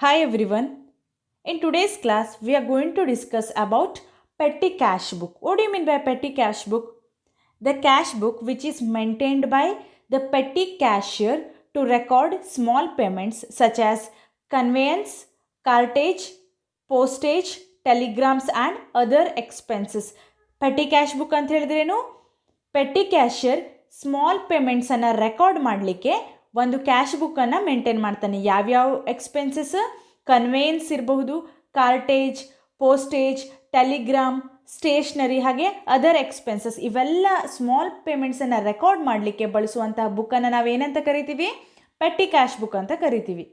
Hi everyone. In today's class, we are going to discuss about petty cash book. What do you mean by petty cash book? The cash book which is maintained by the petty cashier to record small payments such as conveyance, cartage, postage, telegrams and other expenses. Petty cash book ಅಂತ ಹೇಳಿದ್ರೇನು? ಪೆಟ್ಟಿ cashier small ಪೇಮೆಂಟ್ಸನ್ನು record ಮಾಡಲಿಕ್ಕೆ ಒಂದು cash ಬುಕ್ಕನ್ನು maintain ಮಾಡ್ತಾನೆ. ಯಾವ್ಯಾವ expenses? Conveyance ಇರಬಹುದು, ಕಾರ್ಟೇಜ್, postage, Telegram, stationery ಹಾಗೆ other expenses. ಇವೆಲ್ಲ small ಪೇಮೆಂಟ್ಸನ್ನು record ಮಾಡಲಿಕ್ಕೆ ಬಳಸುವಂತಹ ಬುಕ್ಕನ್ನು ನಾವೇನಂತ ಕರಿತೀವಿ? ಪೆಟ್ಟಿ ಕ್ಯಾಶ್ ಬುಕ್ ಅಂತ ಕರಿತೀವಿ.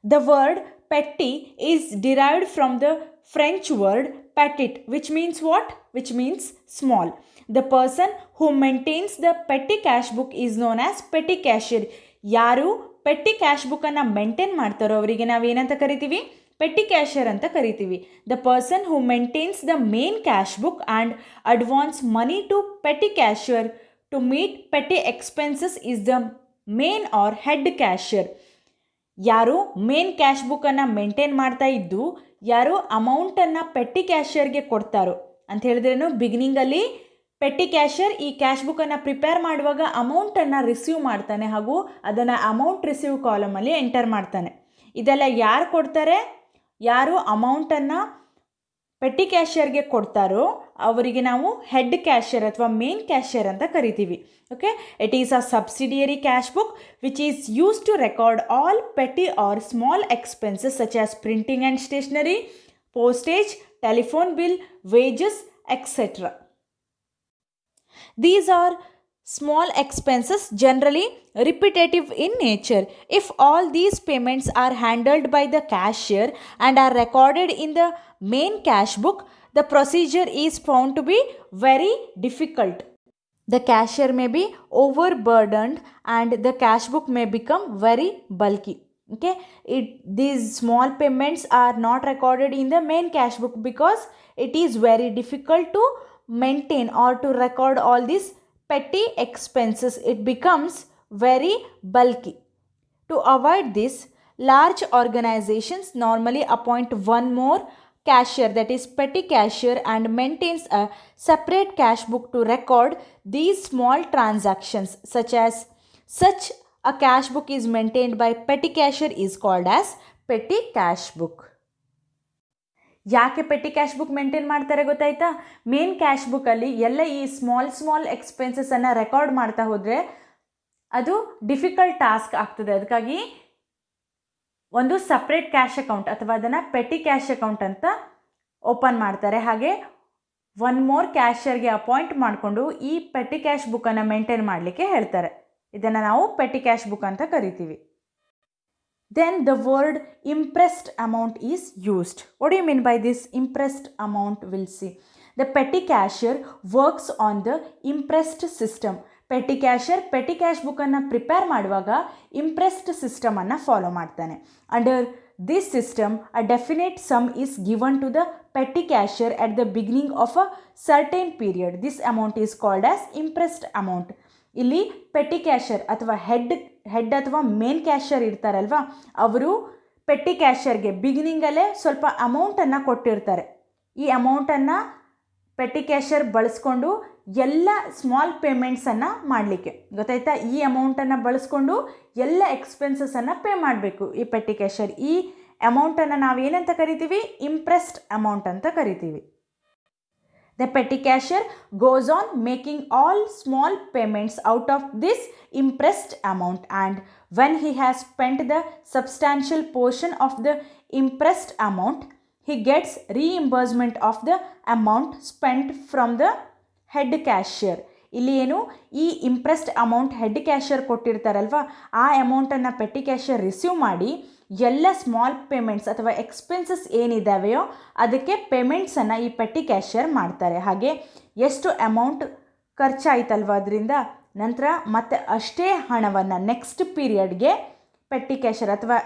The word petty is derived from the French word petit, which means what? Which means small. The person who maintains the petty cash book is known as petty cashier. ಯಾರು ಪೆಟ್ಟಿ cash ಬುಕ್ಕನ್ನು maintain ಮಾಡ್ತಾರೋ ಅವರಿಗೆ ನಾವೇನಂತ ಕರಿತೀವಿ? ಪೆಟ್ಟಿ cashier ಅಂತ ಕರಿತೀವಿ. The person who maintains the main cash book and advance money to petty cashier to meet petty expenses is the main or head cashier. ಯಾರು main cash ಬುಕ್ಕನ್ನು ಮೇಂಟೈನ್ ಮಾಡ್ತಾ ಇದ್ದು ಯಾರು ಅಮೌಂಟನ್ನು ಪೆಟ್ಟಿ ಕ್ಯಾಶಿಯರ್ಗೆ ಕೊಡ್ತಾರೋ ಅಂತ ಹೇಳಿದ್ರೇನು, ಬಿಗಿನಿಂಗಲ್ಲಿ ಪೆಟ್ಟಿ ಕ್ಯಾಶಿಯರ್ ಈ ಕ್ಯಾಶ್ ಬುಕ್ಕನ್ನು ಪ್ರಿಪೇರ್ ಮಾಡುವಾಗ ಅಮೌಂಟನ್ನು ರಿಸೀವ್ ಮಾಡ್ತಾನೆ ಹಾಗೂ ಅದನ್ನು ಅಮೌಂಟ್ ರಿಸೀವ್ ಕಾಲಮಲ್ಲಿ ಎಂಟರ್ ಮಾಡ್ತಾನೆ. ಇದೆಲ್ಲ ಯಾರು ಕೊಡ್ತಾರೆ? ಯಾರು ಅಮೌಂಟನ್ನು ಪೆಟ್ಟಿ ಕ್ಯಾಶಿಯರ್ಗೆ ಕೊಡ್ತಾರೋ ಅವರಿಗೆ ನಾವು ಹೆಡ್ ಕ್ಯಾಶಿಯರ್ ಅಥವಾ ಮೇನ್ ಕ್ಯಾಶಿಯರ್ ಅಂತ ಕರಿತೀವಿ. Okay, it is a subsidiary cash book which is use to record all petty or small expenses such as printing and stationery, postage, telephone bill, wages, etc. These are small expenses generally repetitive in nature. If all these payments are handled by the cashier and are recorded in the main cash book, the procedure is found to be very difficult. The cashier may be overburdened and the cash book may become very bulky. Okay, these small payments are not recorded in the main cash book because it is very difficult to maintain or to record all these petty expenses. It becomes very bulky. To avoid this, large organizations normally appoint one more cashier, that is petty cashier, and maintains a separate cash book to record these small transactions. Such a cash book is maintained by petty cashier is called as petty cash book. ಯಾಕೆ ಪೆಟ್ಟಿ cash book maintain ಮಾಡ್ತಾರೆ ಗೊತ್ತಾಯ್ತಾ? Main cash ಬುಕ್ಕಲ್ಲಿ ಎಲ್ಲ ಈ small ಎಕ್ಸ್ಪೆನ್ಸಸನ್ನು record ಮಾಡ್ತಾ ಹೋದರೆ ಅದು difficult task ಆಗ್ತದೆ. ಅದಕ್ಕಾಗಿ ಒಂದು ಸಪ್ರೇಟ್ ಕ್ಯಾಶ್ ಅಕೌಂಟ್ ಅಥವಾ ಅದನ್ನು ಪೆಟ್ಟಿ ಕ್ಯಾಶ್ ಅಕೌಂಟ್ ಅಂತ ಓಪನ್ ಮಾಡ್ತಾರೆ. ಹಾಗೆ ಒನ್ ಮೋರ್ ಕ್ಯಾಶಿಯರ್ಗೆ ಅಪಾಯಿಂಟ್ ಮಾಡಿಕೊಂಡು ಈ ಪೆಟ್ಟಿ ಕ್ಯಾಶ್ ಬುಕ್ಕನ್ನು ಮೇಂಟೈನ್ ಮಾಡಲಿಕ್ಕೆ ಹೇಳ್ತಾರೆ. ಇದನ್ನು ನಾವು ಪೆಟ್ಟಿ ಕ್ಯಾಶ್ ಬುಕ್ ಅಂತ ಕರಿತೀವಿ. Then the word impressed amount is used. What do you mean by this impressed amount? We'll see. The petty cashier works on the impressed system. Petty cashier petty cash ಬುಕ್ಕನ್ನು prepare ಮಾಡುವಾಗ impressed ಸಿಸ್ಟಮನ್ನು follow ಮಾಡ್ತಾನೆ. Under this system a definite sum is given to the petty cashier at the beginning of a certain period. This amount is called as impressed amount. ಇಲ್ಲಿ petty cashier ಅಥವಾ head ಅಥವಾ main cashier ಇರ್ತಾರಲ್ವ, ಅವರು petty ಕ್ಯಾಶಿಯರ್ಗೆ ಬಿಗಿನಿಂಗಲ್ಲೇ ಸ್ವಲ್ಪ ಅಮೌಂಟನ್ನು ಕೊಟ್ಟಿರ್ತಾರೆ. ಈ ಅಮೌಂಟನ್ನು ಪೆಟ್ಟಿ ಕ್ಯಾಶಿಯರ್ ಬಳಸ್ಕೊಂಡು ಎಲ್ಲ ಸ್ಮಾಲ್ ಪೇಮೆಂಟ್ಸನ್ನು ಮಾಡಲಿಕ್ಕೆ, ಗೊತ್ತಾಯ್ತಾ? ಈ ಅಮೌಂಟನ್ನು ಬಳಸ್ಕೊಂಡು ಎಲ್ಲ ಎಕ್ಸ್ಪೆನ್ಸಸನ್ನು ಪೇ ಮಾಡಬೇಕು ಈ ಪೆಟ್ಟಿ ಕ್ಯಾಶಿಯರ್. ಈ ಅಮೌಂಟನ್ನು ನಾವೇನಂತ ಕರಿತೀವಿ? ಇಂಪ್ರೆಸ್ಡ್ ಅಮೌಂಟ್ ಅಂತ ಕರಿತೀವಿ. The petty cashier goes on making all small payments out of this impressed amount, and when he has spent the substantial portion of the impressed amount, he gets reimbursement of the amount spent from the head cashier. ಇಲ್ಲಿ ಏನು, ಈ impressed amount head cashier ಕೊಟ್ಟಿರ್ತಾರಲ್ವ, ಆ ಅಮೌಂಟನ್ನು ಪೆಟ್ಟಿ cashier receive ಮಾಡಿ ಎಲ್ಲ small payments ಅಥವಾ expenses ಏನಿದ್ದಾವೆಯೋ ಅದಕ್ಕೆ ಪೇಮೆಂಟ್ಸನ್ನು ಈ ಪೆಟ್ಟಿ ಕ್ಯಾಶಿಯರ್ ಮಾಡ್ತಾರೆ. ಹಾಗೆ ಎಷ್ಟು ಅಮೌಂಟ್ ಖರ್ಚಾಯ್ತಲ್ವ ಅದರಿಂದ ನಂತರ ಮತ್ತೆ ಅಷ್ಟೇ ಹಣವನ್ನು ನೆಕ್ಸ್ಟ್ ಪೀರಿಯಡ್ಗೆ ಪೆಟ್ಟಿ ಕ್ಯಾಶಿಯರ್ ಅಥವಾ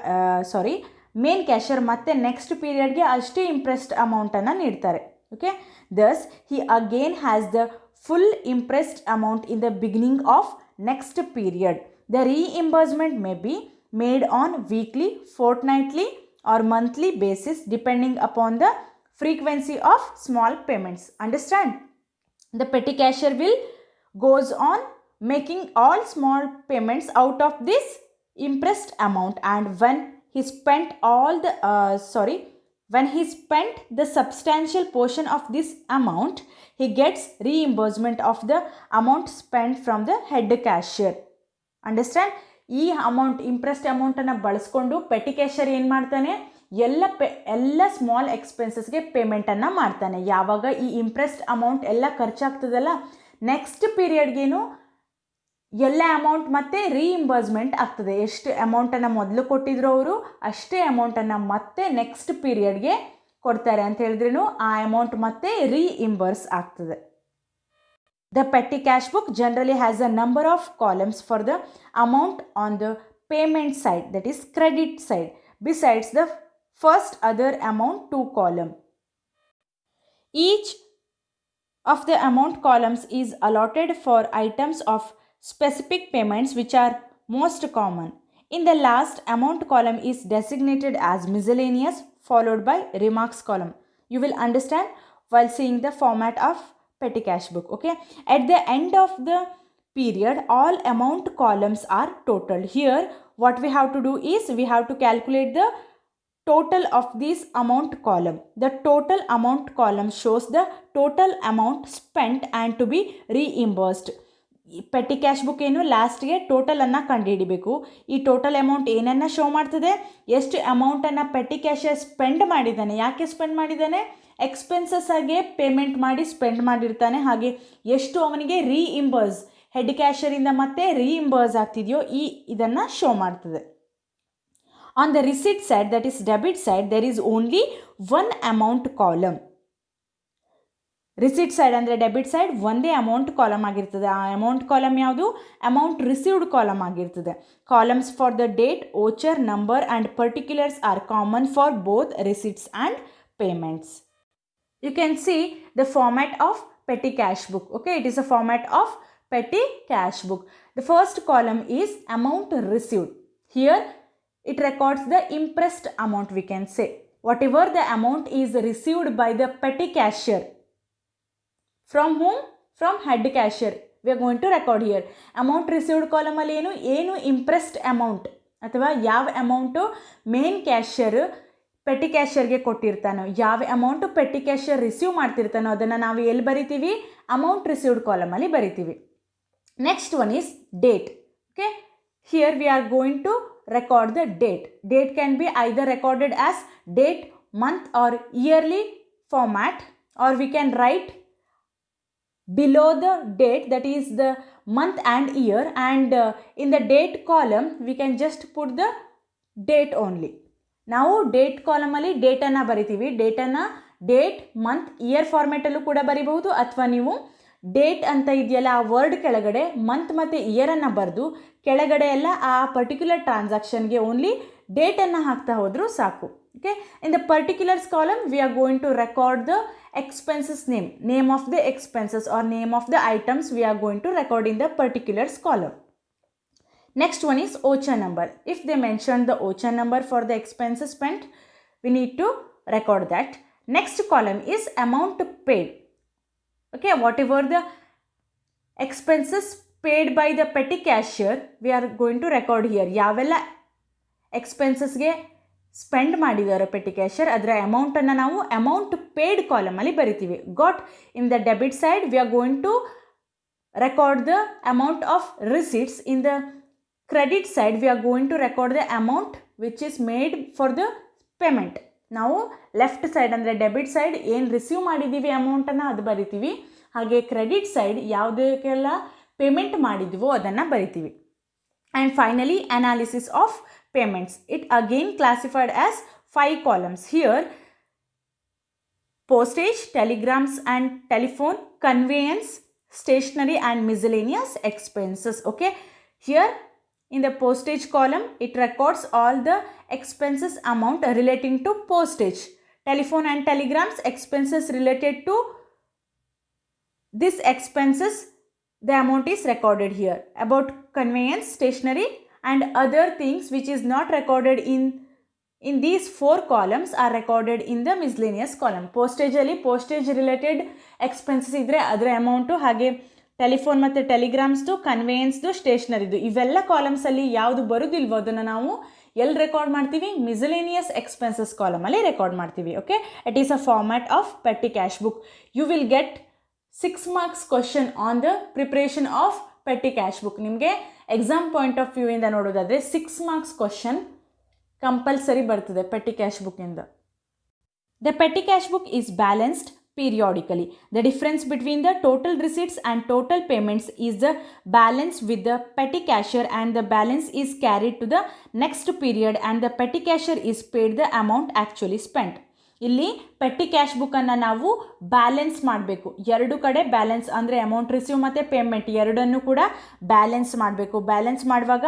ಮೇನ್ ಕ್ಯಾಶಿಯರ್ ಮತ್ತೆ ನೆಕ್ಸ್ಟ್ ಪೀರಿಯಡ್ಗೆ ಅಷ್ಟೇ ಇಂಪ್ರೆಸ್ಡ್ ಅಮೌಂಟನ್ನು ನೀಡ್ತಾರೆ. Okay, thus he again has the full impressed amount in the beginning of next period. The reimbursement may be made on weekly, fortnightly or monthly basis depending upon the frequency of small payments. Understand? The petty cashier will goes on making all small payments out of this impressed amount, and when he spent the substantial portion of this amount, he gets reimbursement of the amount spent from the head cashier. Understand? ಈ amount impressed ಅಮೌಂಟನ್ನು ಬಳಸ್ಕೊಂಡು petty cashier ಏನು ಮಾಡ್ತಾನೆ, ಎಲ್ಲ small ಎಕ್ಸ್ಪೆನ್ಸಸ್ಗೆ ಪೇಮೆಂಟನ್ನು ಮಾಡ್ತಾನೆ. ಯಾವಾಗ ಈ ಇಂಪ್ರೆಸ್ಡ್ ಅಮೌಂಟ್ ಎಲ್ಲ ಖರ್ಚಾಗ್ತದಲ್ಲ, ನೆಕ್ಸ್ಟ್ ಪೀರಿಯಡ್ಗೇನು ಎಲ್ಲ ಅಮೌಂಟ್ ಮತ್ತೆ ರೀಇಂಬರ್ಸ್ಮೆಂಟ್ ಆಗ್ತದೆ. ಎಷ್ಟು ಅಮೌಂಟನ್ನು ಮೊದಲು ಕೊಟ್ಟಿದ್ರು ಅವರು ಅಷ್ಟೇ ಅಮೌಂಟನ್ನು ಮತ್ತೆ ನೆಕ್ಸ್ಟ್ ಪೀರಿಯಡ್ಗೆ ಕೊಡ್ತಾರೆ ಅಂತ ಹೇಳಿದ್ರೂ ಆ ಅಮೌಂಟ್ ಮತ್ತೆ ರೀಇಂಬರ್ಸ್ ಆಗ್ತದೆ. The petty cash book generally has a number of columns for the amount on the payment side, that is credit side, besides the first other amount 2 column. Each of the amount columns is allotted for items of specific payments which are most common. In the last, amount column is designated as miscellaneous, followed by remarks column. You will understand while seeing the format of petty cash book. Okay, at the end of the period all amount columns are totaled. Here what we have to do is we have to calculate the total of this amount column. The total amount column shows the total amount spent and to be reimbursed. Petty cash book ಏನು ಲಾಸ್ಟ್ಗೆ ಟೋಟಲನ್ನು ಕಂಡುಹಿಡಿಬೇಕು. ಈ total amount ಏನನ್ನು show ಮಾಡ್ತದೆ, ಎಷ್ಟು ಅಮೌಂಟನ್ನು petty cashier spend ಮಾಡಿದ್ದಾನೆ, ಯಾಕೆ ಸ್ಪೆಂಡ್ ಮಾಡಿದ್ದಾನೆ, ಎಕ್ಸ್ಪೆನ್ಸಸ್ ಆಗಿ ಪೇಮೆಂಟ್ ಮಾಡಿ ಸ್ಪೆಂಡ್ ಮಾಡಿರ್ತಾನೆ, ಹಾಗೆ ಎಷ್ಟು ಅವನಿಗೆ ರೀಇಂಬರ್ಸ್ ಹೆಡ್ ಕ್ಯಾಶಿಯರಿಂದ ಮತ್ತೆ ರೀಇಂಬರ್ಸ್ ಆಗ್ತಿದೆಯೋ ಇದನ್ನು ಶೋ ಮಾಡ್ತದೆ. On the receipt side, that is debit side, there is only one amount column. Receipt side ಅಂದರೆ ಡೆಬಿಟ್ ಸೈಡ್ ಒಂದೇ ಅಮೌಂಟ್ ಕಾಲಮ್ ಆಗಿರ್ತದೆ. ಆ ಅಮೌಂಟ್ ಕಾಲಮ್ ಯಾವುದು, ಅಮೌಂಟ್ ರಿಸೀವ್ಡ್ ಕಾಲಮ್ ಆಗಿರ್ತದೆ. Columns for the date, voucher, number and particulars R common for both receipts and payments. You can see the format of petty cash book. Okay, it is a format of petty cash book. The first column is amount received. Here it records the impressed amount, we can say. Whatever the amount is received by the petty cashier. From whom? From head cashier. We are going to record here. Amount received column ಅಲ್ಲಿ ಏನು impressed amount ಅಥವಾ ಯಾವ amount main cashier petty ಕ್ಯಾಶಿಯರ್ಗೆ ಕೊಟ್ಟಿರ್ತಾನೋ, ಯಾವ amount petty cashier receive ಮಾಡ್ತಿರ್ತಾನೋ ಅದನ್ನು ನಾವು ಎಲ್ಲಿ ಬರಿತೀವಿ, ಅಮೌಂಟ್ ರಿಸೀವ್ಡ್ ಕಾಲಮಲ್ಲಿ ಬರಿತೀವಿ. Next one is date. Okay, here we are going to record the date. Date can be either recorded as date, month or yearly format, or we can write below the date, that is the month and year, and in the date column we can just put the date only. ನಾವು date ಕಾಲಮಲ್ಲಿ ಡೇಟನ್ನು ಬರಿತೀವಿ. Date month year ಫಾರ್ಮೆಟಲ್ಲೂ ಕೂಡ ಬರಿಬಹುದು, ಅಥವಾ ನೀವು date ಅಂತ ಇದೆಯಲ್ಲ ಆ ವರ್ಡ್ ಕೆಳಗಡೆ ಮಂತ್ ಮತ್ತು ಇಯರನ್ನು ಬರೆದು ಕೆಳಗಡೆ ಎಲ್ಲ ಆ ಪರ್ಟಿಕ್ಯುಲರ್ ಟ್ರಾನ್ಸಾಕ್ಷನ್ಗೆ ಓನ್ಲಿ ಡೇಟನ್ನು ಹಾಕ್ತಾ ಹೋದರೂ ಸಾಕು. Okay, in the particulars column we are going to record the expenses name of the expenses or name of the items we are going to record in the particulars column. Next one is OCHA number. If they mention the OCHA number for the expenses spent, we need to record that. Next column is amount paid. Okay, whatever the expenses paid by the petty cashier, we are going to record here. ಯಾವೆಲ್ಲ ಎಕ್ಸ್ಪೆನ್ಸಸ್ಗೆ spend ಮಾಡಿದಾರೋ petty cashier ಅದರ ಅಮೌಂಟನ್ನು ನಾವು amount paid ಕಾಲಮಲ್ಲಿ ಬರಿತೀವಿ. Got in the debit side we are going to record the amount of receipts. In the credit side we are going to record the amount which is made for the payment. ನಾವು left side ಅಂದರೆ debit side ಏನು receive ಮಾಡಿದ್ದೀವಿ ಅಮೌಂಟನ್ನು ಅದು ಬರಿತೀವಿ, ಹಾಗೆ credit side ಯಾವುದಕ್ಕೆಲ್ಲ payment ಮಾಡಿದ್ವೋ ಅದನ್ನು ಬರಿತೀವಿ. And finally analysis of payments. It again classified as 5 columns. Here postage, telegrams and telephone, conveyance, stationery and miscellaneous expenses. Okay, here in the postage column it records all the expenses amount relating to postage. Telephone and telegrams expenses related to this expenses, the amount is recorded here. About conveyance, stationery and other things which is not recorded in these 4 columns are recorded in the miscellaneous column. postage ಅಲ್ಲಿ postage related expenses ಇದ್ದರೆ ಅದರ amount, ಹಾಗೆ telephone ಮತ್ತು ಟೆಲಿಗ್ರಾಮ್ಸ್ದು, ಕನ್ವೇಯನ್ಸ್ದು, ಸ್ಟೇಷನರಿದು ಇವೆಲ್ಲ ಕಾಲಮ್ಸಲ್ಲಿ ಯಾವುದು ಬರೋದಿಲ್ವೋ ಅದನ್ನು ನಾವು ಎಲ್ಲಿ ರೆಕಾರ್ಡ್ ಮಾಡ್ತೀವಿ? ಮಿಸಲೇನಿಯಸ್ ಎಕ್ಸ್ಪೆನ್ಸಸ್ ಕಾಲಮಲ್ಲಿ ರೆಕಾರ್ಡ್ ಮಾಡ್ತೀವಿ. Okay, it is a format of petty cash book. You will get 6 marks question on the preparation of petty cash book. ನಿಮಗೆ ಎಕ್ಸಾಮ್ ಪಾಯಿಂಟ್ ಆಫ್ ವ್ಯೂ ಇಂದ ನೋಡೋದಾದರೆ 6 marks ಕ್ವಶನ್ ಕಂಪಲ್ಸರಿ ಬರ್ತದೆ petty cash ಬುಕ್ಕಿಂದ. The petty cash book is balanced periodically. The difference between the total receipts and total payments is the balance with the petty cashier, and the balance is carried to the next period and the petty cashier is paid the amount actually spent. ಇಲ್ಲಿ ಪೆಟ್ಟಿ cash ಬುಕ್ಕನ್ನು ನಾವು balance ಮಾಡಬೇಕು. ಎರಡು ಕಡೆ balance ಅಂದರೆ amount receive ಮತ್ತು payment ಎರಡನ್ನೂ ಕೂಡ ಬ್ಯಾಲೆನ್ಸ್ ಮಾಡಬೇಕು. ಬ್ಯಾಲೆನ್ಸ್ ಮಾಡುವಾಗ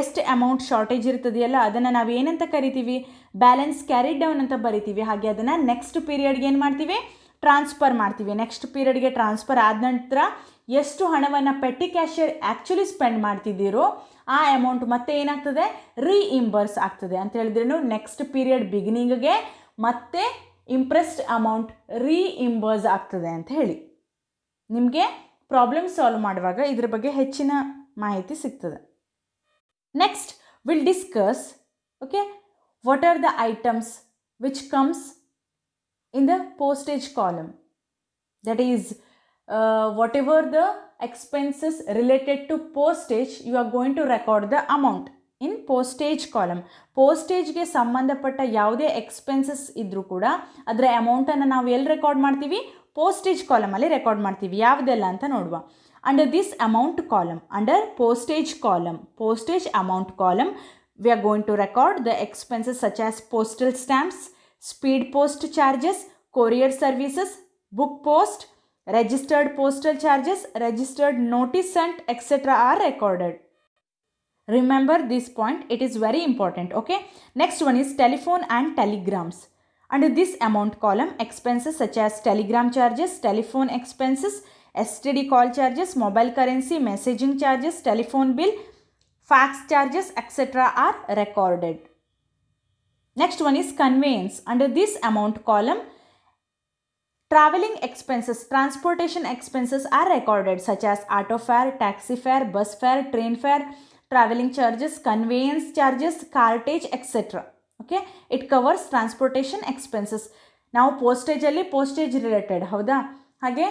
ಎಷ್ಟು ಅಮೌಂಟ್ ಶಾರ್ಟೇಜ್ ಇರ್ತದೆಯಲ್ಲ ಅದನ್ನು ನಾವು ಏನಂತ ಕರಿತೀವಿ? ಬ್ಯಾಲೆನ್ಸ್ ಕ್ಯಾರಿಡ್ ಡೌನ್ ಅಂತ ಬರಿತೀವಿ. ಹಾಗೆ ಅದನ್ನು ನೆಕ್ಸ್ಟ್ ಪೀರಿಯಡ್ಗೆ ಏನು ಮಾಡ್ತೀವಿ? ಟ್ರಾನ್ಸ್ಫರ್ ಮಾಡ್ತೀವಿ. ನೆಕ್ಸ್ಟ್ ಪೀರಿಯಡ್ಗೆ ಟ್ರಾನ್ಸ್ಫರ್ ಆದ ನಂತರ ಎಷ್ಟು ಹಣವನ್ನು ಪೆಟ್ಟಿ ಕ್ಯಾಶಿಯರ್ ಆ್ಯಕ್ಚುಲಿ ಸ್ಪೆಂಡ್ ಮಾಡ್ತಿದ್ದೀರೋ ಆ ಅಮೌಂಟ್ ಮತ್ತೆ ಏನಾಗ್ತದೆ? ರೀಇಂಬರ್ಸ್ ಆಗ್ತದೆ ಅಂತ ಹೇಳಿದ್ರೇನು, ನೆಕ್ಸ್ಟ್ ಪೀರಿಯಡ್ ಬಿಗಿನಿಂಗ್ಗೆ ಮತ್ತೆ ಇಂಪ್ರೆಸ್ಡ್ ಅಮೌಂಟ್ ರೀಇಂಬರ್ಸ್ ಆಗ್ತದೆ ಅಂತ ಹೇಳಿ. ನಿಮಗೆ ಪ್ರಾಬ್ಲಮ್ ಸಾಲ್ವ್ ಮಾಡುವಾಗ ಇದ್ರ ಬಗ್ಗೆ ಹೆಚ್ಚಿನ ಮಾಹಿತಿ ಸಿಗ್ತದೆ. Next will discuss okay what are the items which comes in the postage column. That is whatever the expenses related to postage, you are going to record the amount in postage column. ಪೋಸ್ಟೇಜ್ಗೆ ಸಂಬಂಧಪಟ್ಟ ಯಾವುದೇ expenses ಇದ್ದರೂ ಕೂಡ ಅದರ ಅಮೌಂಟನ್ನು ನಾವು ಎಲ್ಲಿ record ಮಾಡ್ತೀವಿ? Postage ಕಾಲಮಲ್ಲಿ record ಮಾಡ್ತೀವಿ. ಯಾವುದೆಲ್ಲ ಅಂತ ನೋಡುವ. Under this amount column, under postage column, postage amount column, we are going to record the expenses such as postal stamps, speed post charges, courier services, book post, registered postal charges, registered notice sent, etc. are recorded. Remember this point, it is very important. Okay, next one is telephone and telegrams. Under this amount column, expenses such as telegram charges, telephone expenses, STD call charges, mobile currency, messaging charges, telephone bill, fax charges, etc. are recorded. Next one is conveyance. Under this amount column, traveling expenses, transportation expenses are recorded such as auto fare, taxi fare, bus fare, train fare, traveling charges, conveyance charges, cartage, etc. Okay, it covers transportation expenses. ನಾವು ಪೋಸ್ಟೇಜಲ್ಲಿ postage related ಹೌದಾ, ಹಾಗೆ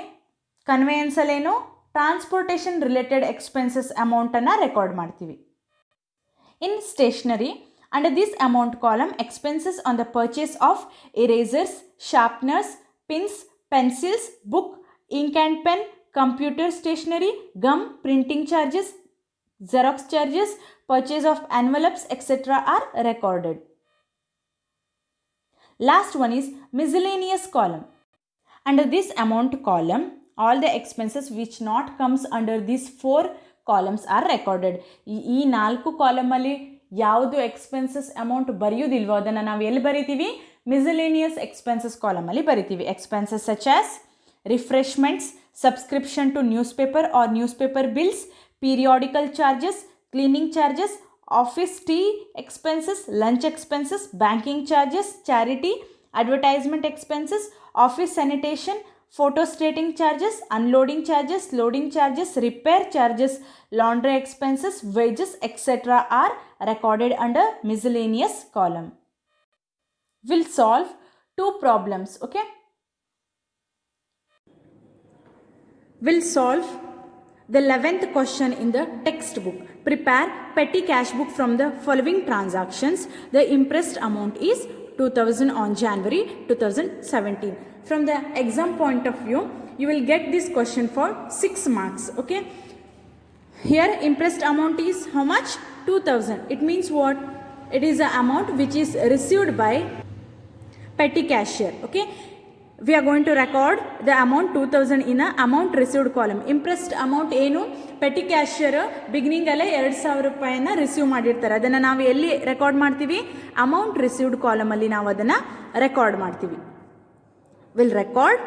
ಕನ್ವೇಯನ್ಸಲ್ಲೇನು transportation related expenses ಅಮೌಂಟನ್ನು record ಮಾಡ್ತೀವಿ. ಇನ್ stationery, under this amount column, expenses on the purchase of erasers, sharpeners, pins, pencils, book, ink and pen, computer stationery, gum, printing charges, Xerox charges, purchase of envelopes, etc. are recorded. Last one is miscellaneous column. Under this amount column, all the expenses which not comes under these 4 columns are recorded. ಈ 4 ಕಾಲಮಲ್ಲಿ ಯಾವುದು expenses amount ಬರೆಯೋದಿಲ್ವೋ ಅದನ್ನು ನಾವು ಎಲ್ಲಿ ಬರಿತೀವಿ? Miscellaneous expenses ಕಾಲಮಲ್ಲಿ ಬರಿತೀವಿ. Expenses such as refreshments, subscription to newspaper or newspaper bills, periodical charges, cleaning charges, office tea expenses, lunch expenses, banking charges, charity, advertisement expenses, office sanitation, photo stating charges, unloading charges, loading charges, repair charges, laundry expenses, wages, etc. are recorded under miscellaneous column. We'll solve 2 problems. Okay, we'll solve the 11th question in the textbook. Prepare petty cash book from the following transactions. The impressed amount is 2000 on January 2017. From the exam point of view, you will get this question for 6 marks. Okay, here impressed amount is how much? 2000. It means what? It is the amount which is received by petty cashier. Okay, we are going to record the amount 2000 in a amount received column. Impressed amount ಏನು? Petty cashier ಬಿಗಿನಿಂಗಲ್ಲೇ 2000 ರೂಪಾಯಿನ receive ಮಾಡಿರ್ತಾರೆ. ಅದನ್ನು ನಾವು ಎಲ್ಲಿ record ಮಾಡ್ತೀವಿ? Amount received ಕಾಲಮಲ್ಲಿ ನಾವು ಅದನ್ನು record ಮಾಡ್ತೀವಿ. Will record.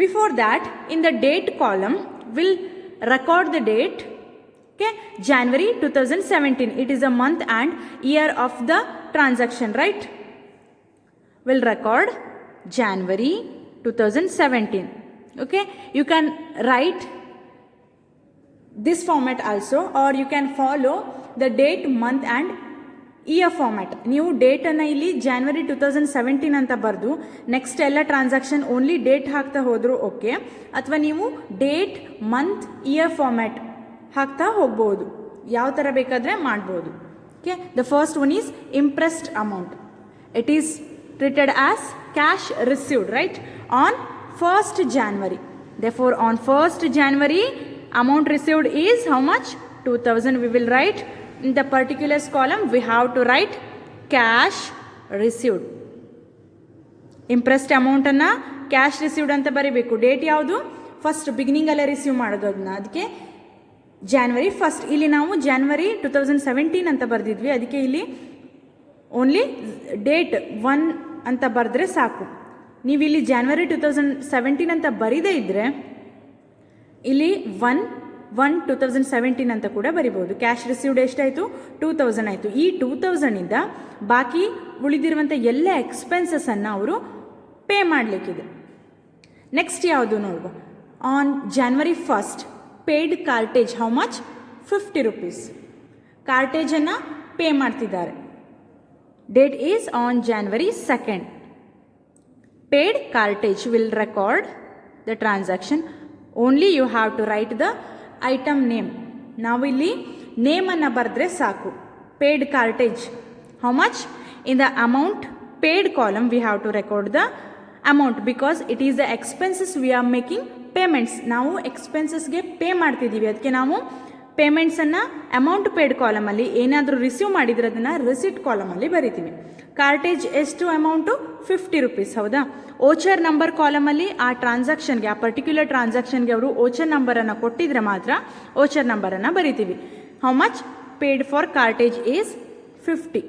Before that, in the date column, will record the date Okay, January 2017, it is a month and year of the transaction, right? We'll record January 2017. Okay, you can write this format also, or you can follow the date, month and year format. ನೀವು ಡೇಟನ್ನು ಇಲ್ಲಿ January 2017 ಅಂತ ಬರೆದು next ಎಲ್ಲ transaction only date ಹಾಕ್ತಾ ಹೋದರೂ okay, ಅಥವಾ ನೀವು date, month, year format ಹಾಕ್ತಾ ಹೋಗ್ಬೋದು, ಯಾವ ಥರ ಬೇಕಾದರೆ ಮಾಡ್ಬೋದು. Okay, the first one is impressed amount. It is treated as cash received, right, on 1st January. Therefore, on 1st January, amount received is how much? 2000. We will write in the particulars column, we have to write cash received. Impressed ಅಮೌಂಟನ್ನು cash received ಅಂತ ಬರೀಬೇಕು. Date ಯಾವುದು? First ಬಿಗಿನಿಂಗಲ್ಲೇ receive ಮಾಡೋದು ಅದನ್ನ, ಅದಕ್ಕೆ January 1st. ಇಲ್ಲಿ ನಾವು January 2017 ಅಂತ ಬರೆದಿದ್ವಿ, ಅದಕ್ಕೆ ಇಲ್ಲಿ ಓನ್ಲಿ ಡೇಟ್ 1 ಅಂತ ಬರೆದ್ರೆ ಸಾಕು. ನೀವು ಇಲ್ಲಿ January 2017 ಅಂತ ಬರೀದೇ ಇದ್ದರೆ ಇಲ್ಲಿ 1/1/2017 ಅಂತ ಕೂಡ ಬರಿಬೋದು. ಕ್ಯಾಶ್ ರಿಸೀವ್ಡ್ ಎಷ್ಟಾಯಿತು? 2000 ಆಯಿತು. ಈ 2000ಇಂದ ಬಾಕಿ ಉಳಿದಿರುವಂಥ ಎಲ್ಲ ಎಕ್ಸ್ಪೆನ್ಸಸ್ಸನ್ನು ಅವರು ಪೇ ಮಾಡಲಿಕ್ಕಿದೆ. ನೆಕ್ಸ್ಟ್ ಯಾವುದು ನೋಡುವ. On January 1st paid cartage how much? 50 rupees. ಕಾರ್ಟೇಜನ್ನು ಪೇ ಮಾಡ್ತಿದ್ದಾರೆ. Date is on January 2nd. Paid cartage will record the transaction. Only you have to write the item name. ನಾವು ಇಲ್ಲಿ ನೇಮನ್ನು ಬರೆದ್ರೆ ಸಾಕು. Paid cartage how much? In the amount paid column we have to record the amount because it is the expenses we are making payments. ನಾವು ಎಕ್ಸ್ಪೆನ್ಸಸ್ಗೆ pay ಮಾಡ್ತಿದ್ದೀವಿ, ಅದಕ್ಕೆ ನಾವು ಪೇಮೆಂಟ್ಸನ್ನು amount paid ಕಾಲಮಲ್ಲಿ, ಏನಾದರೂ receive ಮಾಡಿದರೆ ಅದನ್ನು ರಿಸಿಟ್ ಕಾಲಮಲ್ಲಿ ಬರಿತೀವಿ. ಕಾರ್ಟೇಜ್ ಎಷ್ಟು ಅಮೌಂಟು? 50 rupees, ಹೌದಾ? ಓಚರ್ ನಂಬರ್ ಕಾಲಮಲ್ಲಿ ಆ ಟ್ರಾನ್ಸಾಕ್ಷನ್ಗೆ, ಆ ಪರ್ಟಿಕ್ಯುಲರ್ ಟ್ರಾನ್ಸಾಕ್ಷನ್ಗೆ ಅವರು ಓಚರ್ ನಂಬರನ್ನು ಕೊಟ್ಟಿದ್ರೆ ಮಾತ್ರ ಓಚರ್ ನಂಬರನ್ನು ಬರಿತೀವಿ. How much paid for cartage is 50.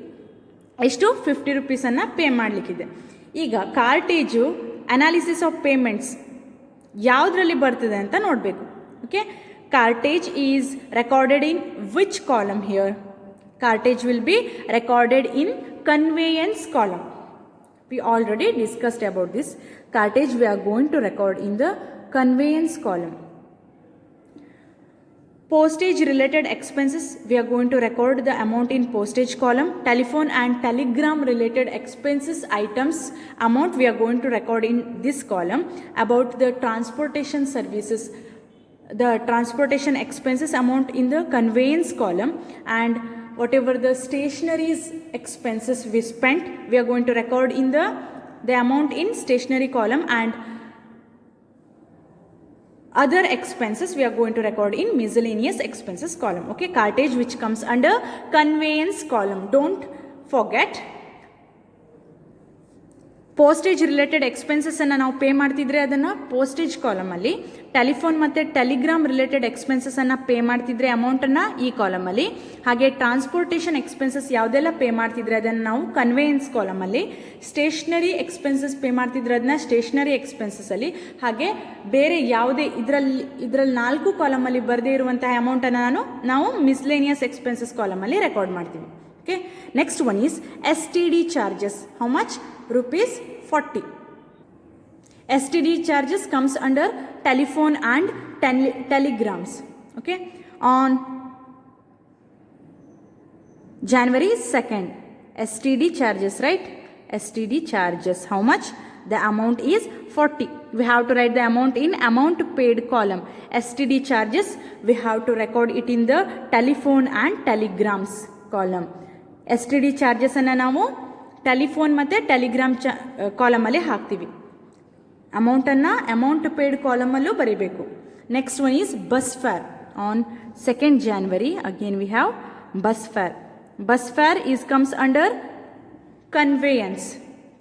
ಎಷ್ಟು? 50 rupeesನ್ನು ಪೇ ಮಾಡಲಿಕ್ಕಿದೆ. ಈಗ ಕಾರ್ಟೇಜು ಅನಾಲಿಸಿಸ್ ಆಫ್ ಪೇಮೆಂಟ್ಸ್ ಯಾವುದರಲ್ಲಿ ಬರ್ತದೆ ಅಂತ ನೋಡಬೇಕು. Okay, cartage is recorded in which column here? Cartage will be recorded in conveyance column. We already discussed about this. Cartage we are going to record in the conveyance column. Postage related expenses, we are going to record the amount in postage column. Telephone and telegram related expenses items amount we are going to record in this column. About the transportation services, the transportation expenses amount in the conveyance column, and whatever the stationary's expenses we spent we are going to record in the amount in stationery column, and other expenses we are going to record in miscellaneous expenses column. Okay, cartage which comes under conveyance column, don't forget. Postage related ಎಕ್ಸ್ಪೆನ್ಸಸ್ಸನ್ನು ನಾವು pay ಮಾಡ್ತಿದ್ರೆ ಅದನ್ನು postage ಕಾಲಮಲ್ಲಿ, telephone ಮತ್ತು telegram related ಎಕ್ಸ್ಪೆನ್ಸಸ್ಸನ್ನು pay ಮಾಡ್ತಿದ್ರೆ ಅಮೌಂಟನ್ನು ಈ ಕಾಲಮಲ್ಲಿ, ಹಾಗೆ ಟ್ರಾನ್ಸ್ಪೋರ್ಟೇಷನ್ ಎಕ್ಸ್ಪೆನ್ಸಸ್ ಯಾವುದೆಲ್ಲ ಪೇ ಮಾಡ್ತಿದ್ರೆ ಅದನ್ನು ನಾವು ಕನ್ವೇಯನ್ಸ್ ಕಾಲಮಲ್ಲಿ, ಸ್ಟೇಷ್ನರಿ ಎಕ್ಸ್ಪೆನ್ಸಸ್ ಪೇ ಮಾಡ್ತಿದ್ರೆ ಅದನ್ನ ಸ್ಟೇಷ್ನರಿ ಎಕ್ಸ್ಪೆನ್ಸಸ್ಸಲ್ಲಿ, ಹಾಗೆ ಬೇರೆ ಯಾವುದೇ ಇದರಲ್ಲಿ 4 ಕಾಲಮಲ್ಲಿ ಬರದೇ ಇರುವಂತಹ ಅಮೌಂಟನ್ನು ನಾವು ಮಿಸ್ಲೇನಿಯಸ್ ಎಕ್ಸ್ಪೆನ್ಸಸ್ ಕಾಲಮಲ್ಲಿ ರೆಕಾರ್ಡ್ ಮಾಡ್ತೀವಿ. Okay, next one is STD charges. How much? Rupees 40. STD charges comes under telephone and telegrams. Okay, on January 2nd, STD charges, right? STD charges, how much? The amount is 40. We have to write the amount in amount paid column. STD charges we have to record it in the telephone and telegrams column. STD ಚಾರ್ಜಸನ್ನು ನಾವು telephone ಮತ್ತು Telegram ಕಾಲಮಲ್ಲಿ ಹಾಕ್ತೀವಿ. ಅಮೌಂಟನ್ನು amount paid ಕಾಲಮಲ್ಲೂ ಬರೀಬೇಕು. Next one is bus fare. On 2nd January again we have bus fare. Bus fare is comes under conveyance,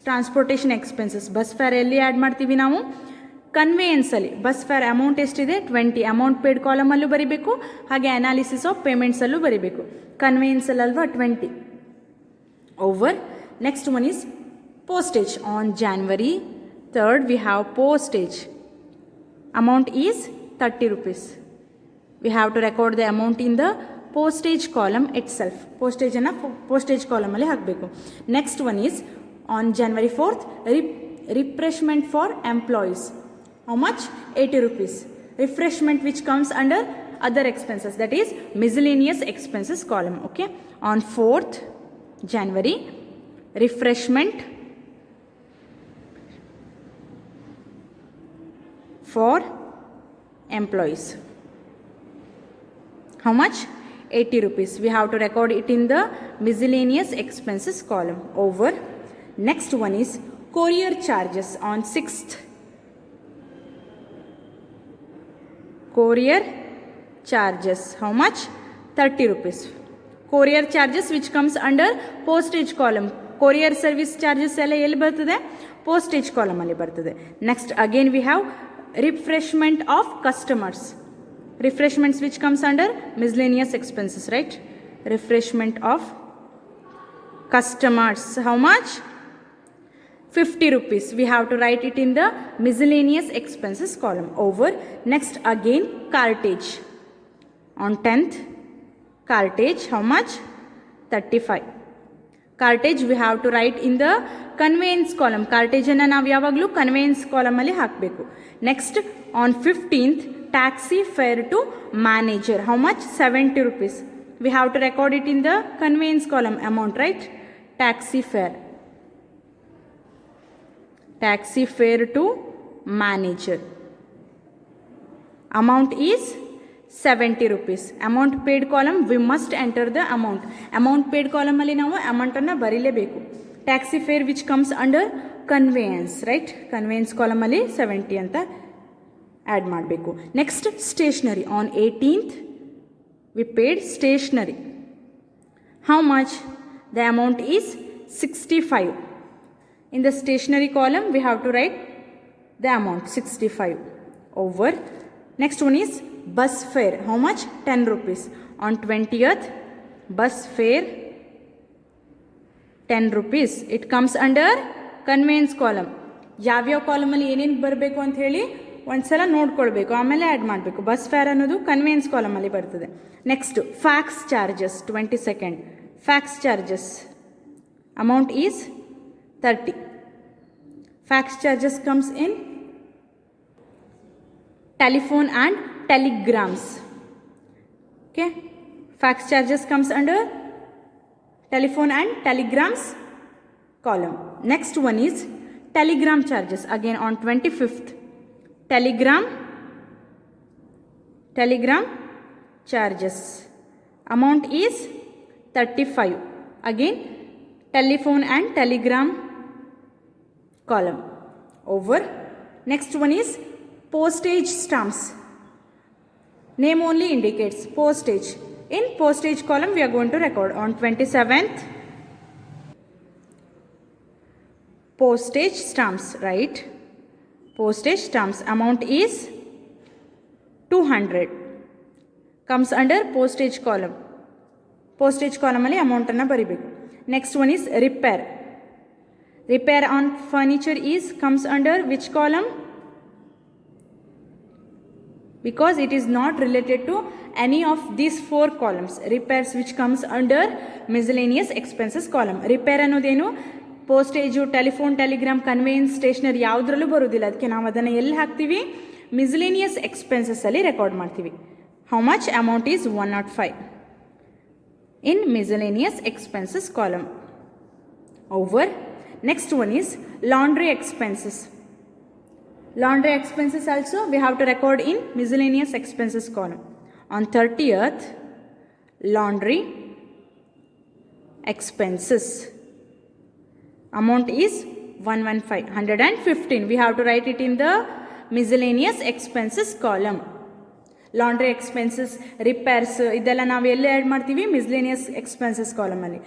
transportation expenses. Bus fare ಎಲ್ಲಿ add ಮಾಡ್ತೀವಿ ನಾವು? ಕನ್ವೇಯನ್ಸಲ್ಲಿ. Bus fare amount ಎಷ್ಟಿದೆ? 20. Amount paid ಕಾಲಮಲ್ಲೂ ಬರೀಬೇಕು, ಹಾಗೆ analysis of ಪೇಮೆಂಟ್ಸಲ್ಲೂ ಬರೀಬೇಕು. ಕನ್ವೇಯನ್ಸಲ್ಲಲ್ವಾ 20. Over. Next one is postage. On January 3rd we have postage. Amount is 30 rupees. we have to record the amount in the postage column itself. Postage ಅನ್ನು postage column ಅಲ್ಲಿ ಹಾಕಬೇಕು. Next one is on January 4th refreshment for employees. How much? 80 rupees. Refreshment which comes under other expenses, that is miscellaneous expenses column. Okay, on 4th January refreshment for employees. How much? 80 rupees. We have to record it in the miscellaneous expenses column. Over. Next one is courier charges on 6th. Courier charges. How much? 30 rupees. Courier charges which comes under postage column. Courier service charges ಎಲ್ಲ ಎಲ್ಲಿ ಬರ್ತದೆ? Postage column ಅಲ್ಲಿ ಬರ್ತದೆ. Next again we have refreshment of customers. Refreshments which comes under miscellaneous expenses, right? Refreshment of customers. How much? 50 rupees. We have to write it in the miscellaneous expenses column. Over. Next again cartage. On 10th cartage. How much? 35. Cartage we have to write in the conveyance column. Cartage ಅನ್ನು ನಾವು ಯಾವಾಗಲೂ conveyance column ಅಲ್ಲಿ ಹಾಕಬೇಕು. Next on 15th taxi fare to manager. How much? 70 rupees. We have to record it in the conveyance column amount, right? Taxi fare. Taxi fare to manager. Amount is 70 rupees. Amount paid column we must enter the amount. Amount paid column ಅಲ್ಲಿ ನಾವು amount ಅನ್ನು ಬರೀಲೇಬೇಕು. Taxi fare which comes under conveyance, right? Conveyance column ಅಲ್ಲಿ 70 ಅಂತ add ಮಾಡಬೇಕು. Next stationery. On 18th we paid stationery. How much? The amount is 65. In the stationery column we have to write the amount 65. Over. Next one is bus fare. How much? 10 rupees. On 20th bus fare 10 rupees. It comes under conveyance column. ಯಾವ್ಯಾವ ಕಾಲಮಲ್ಲಿ ಏನೇನು ಬರಬೇಕು ಅಂತ ಹೇಳಿ ಒಂದ್ಸಲ ನೋಡ್ಕೊಳ್ಬೇಕು, ಆಮೇಲೆ add ಮಾಡಬೇಕು. Bus fare ಅನ್ನೋದು ಕನ್ವೆನ್ಸ್ ಕಾಲಮಲ್ಲಿ ಬರ್ತದೆ. Next fax charges 22nd. Fax charges amount is 30. Fax charges comes in telephone and telegrams. Okay, fax charges comes under telephone and telegrams column. Next one is telegram charges. Again on 25th telegram charges amount is 35. Again telephone and telegram column. Over. Next one is postage stamps. Name only indicates postage. In postage column we are going to record on 27th postage stamps, right? Postage stamps amount is 200. Comes under postage column. Postage column ಅಲ್ಲಿ amount ಅನ್ನು ಬರಿಬೇಕು. Next one is repair. Repair on furniture is comes under which column? Because it is not related to any of these 4 columns. Repairs which comes under miscellaneous expenses column. Repair ಅನ್ನೋದೇನು postage, telephone, telegram, conveyance, stationery ಯಾವುದರಲ್ಲೂ ಬರೋದಿಲ್ಲ. ಅದಕ್ಕೆ ನಾವು ಅದನ್ನು ಎಲ್ಲಿ ಹಾಕ್ತೀವಿ? miscellaneous expenses ಅಲ್ಲಿ record ಮಾಡ್ತೀವಿ. How much? Amount is 105 in miscellaneous expenses column. Over. Next one is laundry expenses. Laundry expenses also we have to record in miscellaneous expenses column. On 30th laundry expenses amount is 115. We have to write it in the miscellaneous expenses column. Laundry expenses, repairs ಇದೆಲ್ಲ ನಾವು ಎಲ್ಲಿ add ಮಾಡ್ತೀವಿ? miscellaneous expenses column ಅಲ್ಲಿ.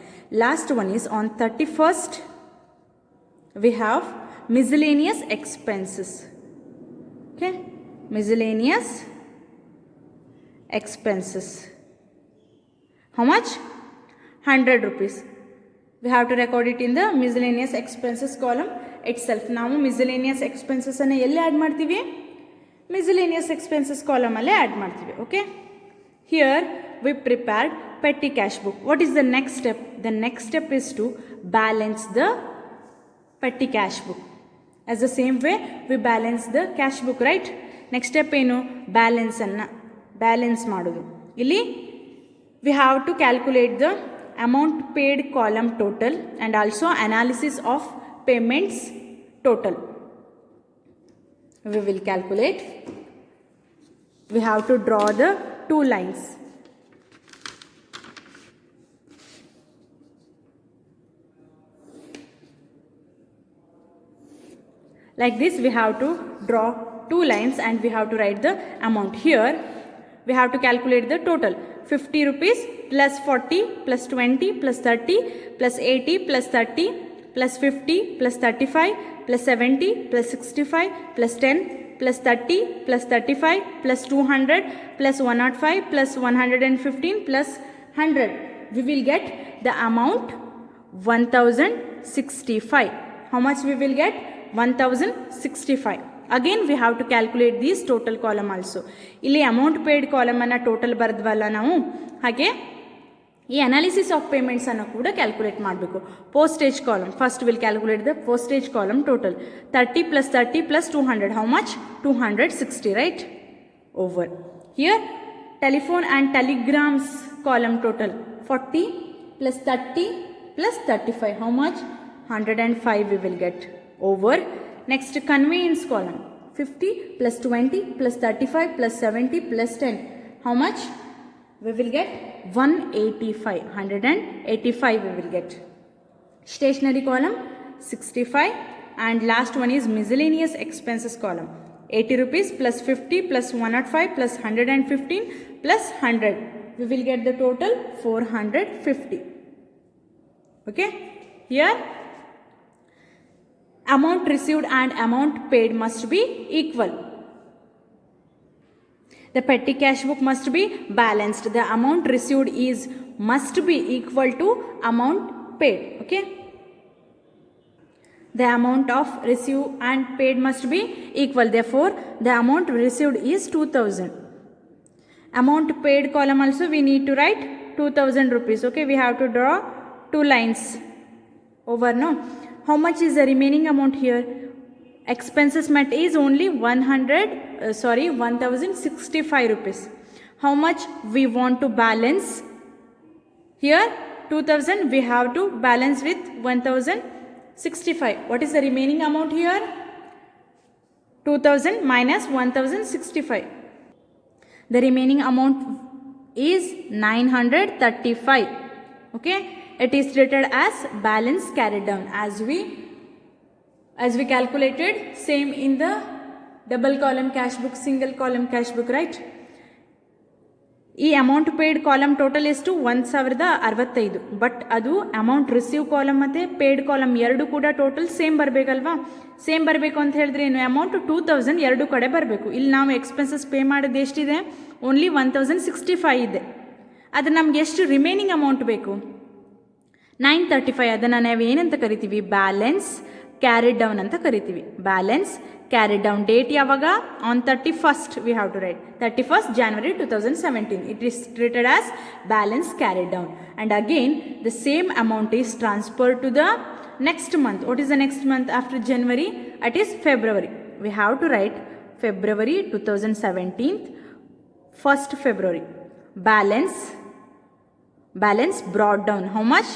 Last one is on 31st we have miscellaneous expenses. Okay, miscellaneous expenses. How much? 100 rupees. We have to record it in the miscellaneous expenses column itself. ನಾವು miscellaneous expenses ಅನ್ನು ಎಲ್ಲಿ add ಮಾಡ್ತೀವಿ? miscellaneous expenses column ಅಲ್ಲೇ add ಮಾಡ್ತೀವಿ. Okay, Here we prepared petty cash book. What is the next step? The next step is to balance the petty cash book. As the same way we balance the cash book, right? Next step ಏನು balance ಮಾಡೋದು. ಇಲ್ಲಿ we have to calculate the amount paid column total and also analysis of payments total. We will calculate. We have to draw the two lines. Like this we have to draw two lines and we have to write the amount. Here we have to calculate the total. 50 rupees plus 40 plus 20 plus 30 plus 80 plus 30 plus 50 plus 35 plus 70 plus 65 plus 10 plus 30 plus 35 plus 200 plus 105 plus 115 plus 100. We will get the amount 1065. How much we will get? 1065. Again we have to calculate these total column also. ಇಲ್ಲಿ amount paid column ಅನ್ನು total ಬರೆದ್ವಲ್ಲ ನಾವು, ಹಾಗೆ ಈ analysis of payments ಅನ್ನು ಕೂಡ calculate ಮಾಡಬೇಕು. Postage column first will calculate the postage column total. 30 plus 30 plus 200. How much? 260, right? Over. Here telephone and telegrams column total. 40 plus 30 plus 35. How much? 105 we will get. Over. Next conveyance column. 50 plus 20 plus 35 plus 70 plus 10. How much? We will get 185. 185 we will get. Stationery column 65 and last one is miscellaneous expenses column. 80 rupees plus 50 plus 105 plus 115 plus 100. We will get the total 450. Okay. Here amount received and amount paid must be equal. The petty cash book must be balanced. The amount received must be equal to amount paid. Okay. The amount of received and paid must be equal. Therefore, the amount received is 2000. Amount paid column also we need to write 2000 rupees. Okay. We have to draw two lines over. No. How much is the remaining amount here? Expenses met is only 1065 rupees. How much we want to balance? Here 2000 we have to balance with 1065. What is the remaining amount here? 2000 minus 1065. The remaining amount is 935. Okay. It is treated as balance carried down as we calculated same in the double column cash book, single column cash book, right? ಈ amount paid column total ಎಷ್ಟು 1065. But ಅದು amount receive column ಮತ್ತು paid column ಎರಡು ಕೂಡ total same ಬರಬೇಕಲ್ವಾ? Same ಬರಬೇಕು ಅಂತ ಹೇಳಿದ್ರೆ ಏನು, ಅಮೌಂಟ್ 2000 ಎರಡು ಕಡೆ ಬರಬೇಕು. ಇಲ್ಲಿ ನಾವು ಎಕ್ಸ್ಪೆನ್ಸಸ್ ಪೇ ಮಾಡೋದು ಎಷ್ಟಿದೆ? ಓನ್ಲಿ 1065 ಇದೆ. ಅದು ನಮ್ಗೆ ಎಷ್ಟು ರಿಮೈನಿಂಗ್ ಅಮೌಂಟ್ ಬೇಕು? 935. ಅದನ್ನು ನಾವು ಏನಂತ ಕರಿತೀವಿ? ಬ್ಯಾಲೆನ್ಸ್ ಕ್ಯಾರಿಡ್ ಡೌನ್ ಅಂತ ಕರಿತೀವಿ. Balance carried down. ಡೇಟ್ ಯಾವಾಗ? On 31st we have to write 31st January 2017. It is treated as balance carried down, and again the same amount is transferred to the next month. What is the next month after January? It is February. We have to write February 2017, 1st February. Balance brought down. How much?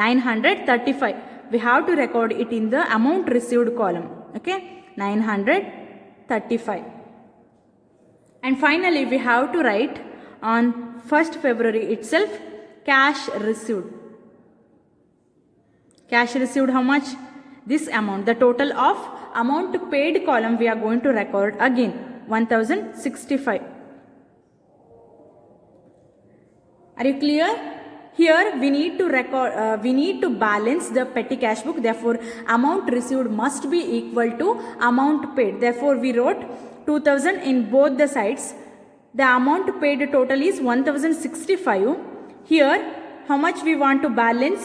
935. We have to record it in the amount received column. Okay, 935. And finally we have to write on 1st February itself cash received. Cash received how much? This amount. The total of amount paid column we are going to record again 1065. Are you clear? Here we need to record, we need to balance the petty cash book. Therefore, amount received must be equal to amount paid. Therefore, we wrote 2000 in both the sides. The amount paid total is 1065. Here, how much we want to balance?